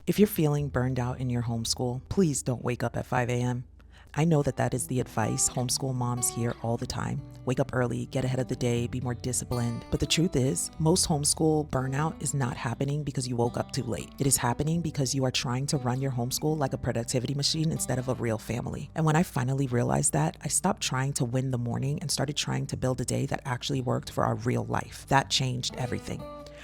If you're feeling burned out in your homeschool, please don't wake up at 5 a.m. I know that is the advice homeschool moms hear all the time. Wake up early, get ahead of the day, be more disciplined. But the truth is, most homeschool burnout is not happening because you woke up too late. It is happening because you are trying to run your homeschool like a productivity machine instead of a real family. And when I finally realized that, I stopped trying to win the morning and started trying to build a day that actually worked for our real life. That changed everything.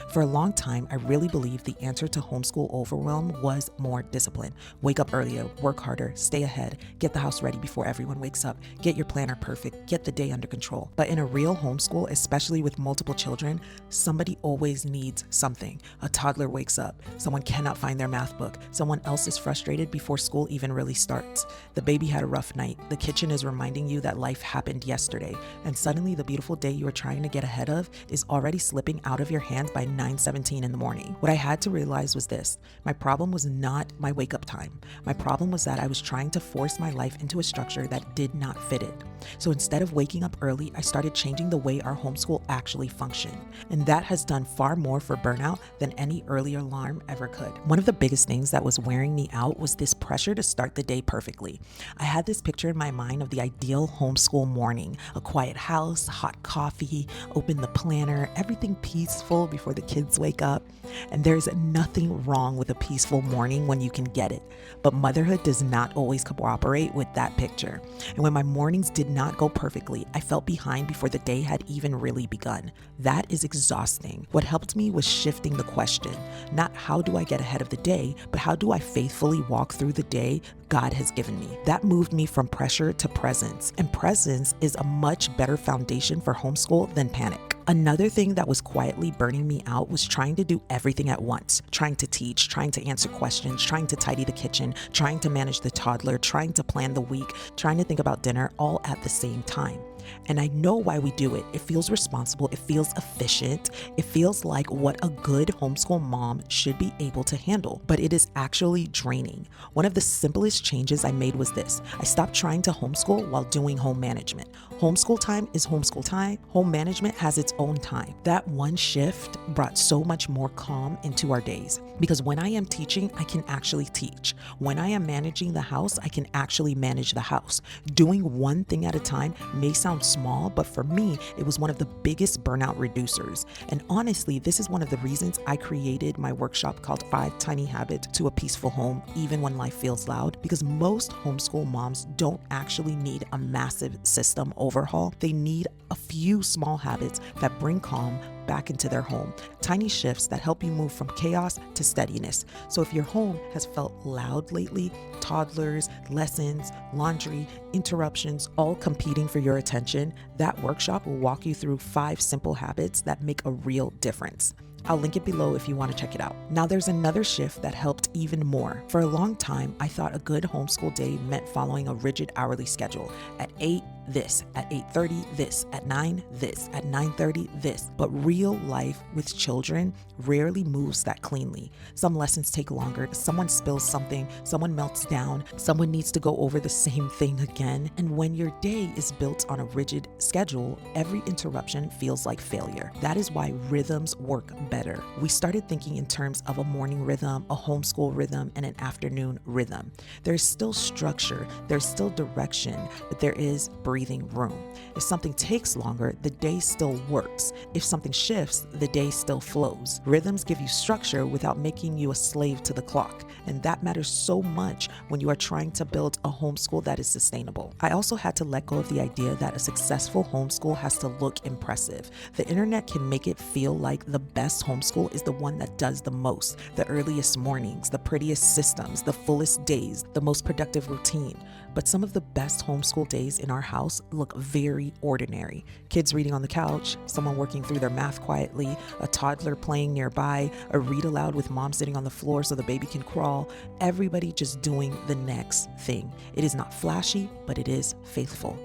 For a long time, I really believed the answer to homeschool overwhelm was more discipline. Wake up earlier, work harder, stay ahead, get the house ready before everyone wakes up, get your planner perfect, get the day under control. But in a real homeschool, especially with multiple children, somebody always needs something. A toddler wakes up, someone cannot find their math book, someone else is frustrated before school even really starts. The baby had a rough night, the kitchen is reminding you that life happened yesterday, and suddenly the beautiful day you are trying to get ahead of is already slipping out of your hands by 9:17 in the morning. What I had to realize was this: my problem was not my wake up time. My problem was that I was trying to force my life into a structure that did not fit it. So instead of waking up early, I started changing the way our homeschool actually functioned. And that has done far more for burnout than any earlier alarm ever could. One of the biggest things that was wearing me out was this pressure to start the day perfectly. I had this picture in my mind of the ideal homeschool morning: a quiet house, hot coffee, open the planner, everything peaceful before the kids wake up. And there's nothing wrong with a peaceful morning when you can get it. But motherhood does not always cooperate with that picture. And when my mornings did not go perfectly, I felt behind before the day had even really begun. That is exhausting. What helped me was shifting the question: not how do I get ahead of the day, but how do I faithfully walk through the day God has given me? That moved me from pressure to presence. And presence is a much better foundation for homeschool than panic. Another thing that was quietly burning me out was trying to do everything at once. Trying to teach, trying to answer questions, trying to tidy the kitchen, trying to manage the toddler, trying to plan the week, trying to think about dinner, all at the same time. And I know why we do it. It feels responsible. It feels efficient. It feels like what a good homeschool mom should be able to handle. But it is actually draining. One of the simplest changes I made was this: I stopped trying to homeschool while doing home management. Homeschool time is homeschool time. Home management has its own time. That one shift brought so much more calm into our days. Because when I am teaching, I can actually teach. When I am managing the house, I can actually manage the house. Doing one thing at a time may sound small, but for me, it was one of the biggest burnout reducers. And honestly, this is one of the reasons I created my workshop called 5 Tiny Habits to a Peaceful Home, even when life feels loud, because most homeschool moms don't actually need a massive system overhaul. They need a few small habits that bring calm back into their home. Tiny shifts that help you move from chaos to steadiness. So if your home has felt loud lately, toddlers, lessons, laundry, interruptions, all competing for your attention, that workshop will walk you through 5 simple habits that make a real difference. I'll link it below if you want to check it out. Now there's another shift that helped even more. For a long time, I thought a good homeschool day meant following a rigid hourly schedule. At 8, this, at 8:30, this, at 9, this, at 9:30, this. But real life with children rarely moves that cleanly. Some lessons take longer, someone spills something, someone melts down, someone needs to go over the same thing again. And when your day is built on a rigid schedule, every interruption feels like failure. That is why rhythms work better. We started thinking in terms of a morning rhythm, a homeschool rhythm, and an afternoon rhythm. There's still structure, there's still direction, but there is breathing room. If something takes longer, the day still works. If something shifts, the day still flows. Rhythms give you structure without making you a slave to the clock. And that matters so much when you are trying to build a homeschool that is sustainable. I also had to let go of the idea that a successful homeschool has to look impressive. The internet can make it feel like the best homeschool is the one that does the most, the earliest mornings, the prettiest systems, the fullest days, the most productive routine. But some of the best homeschool days in our house look very ordinary. Kids reading on the couch, someone working through their math quietly, a toddler playing nearby, a read aloud with mom sitting on the floor so the baby can crawl, everybody just doing the next thing. It is not flashy, but it is faithful.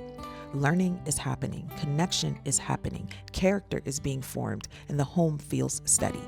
Learning is happening, connection is happening, character is being formed, and the home feels steady.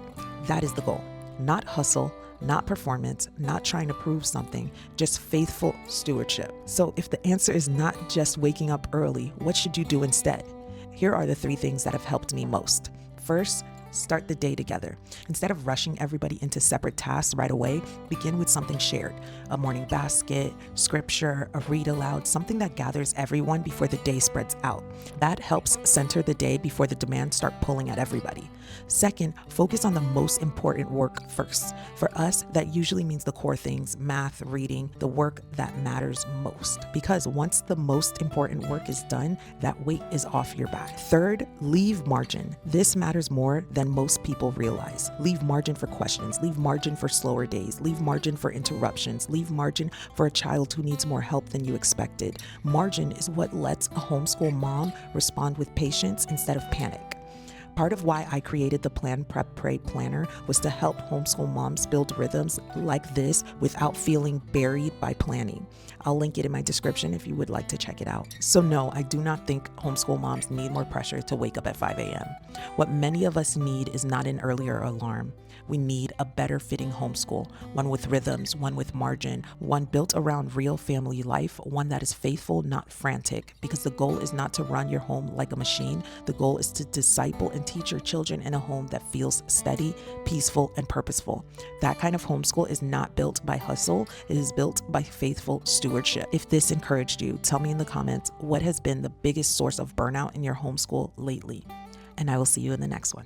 That is the goal. Not hustle, not performance, not trying to prove something, just faithful stewardship. So if the answer is not just waking up early, what should you do instead? Here are the 3 things that have helped me most. First, Start the day together. Instead of rushing everybody into separate tasks right away, begin with something shared. A morning basket, scripture, a read aloud, something that gathers everyone before the day spreads out. That helps center the day before the demands start pulling at everybody. Second, focus on the most important work first. For us, that usually means the core things, math, reading, the work that matters most. Because once the most important work is done, that weight is off your back. Third, leave margin. This matters more than most people realize. Leave margin for questions, leave margin for slower days, leave margin for interruptions, leave margin for a child who needs more help than you expected. Margin is what lets a homeschool mom respond with patience instead of panic. Part of why I created the Plan, Prep, Pray planner was to help homeschool moms build rhythms like this without feeling buried by planning. I'll link it in my description if you would like to check it out. So no, I do not think homeschool moms need more pressure to wake up at 5 a.m. What many of us need is not an earlier alarm. We need a better fitting homeschool, one with rhythms, one with margin, one built around real family life, one that is faithful, not frantic, because the goal is not to run your home like a machine. The goal is to disciple and teach your children in a home that feels steady, peaceful, and purposeful. That kind of homeschool is not built by hustle. It is built by faithful stewardship. If this encouraged you, tell me in the comments what has been the biggest source of burnout in your homeschool lately. And I will see you in the next one.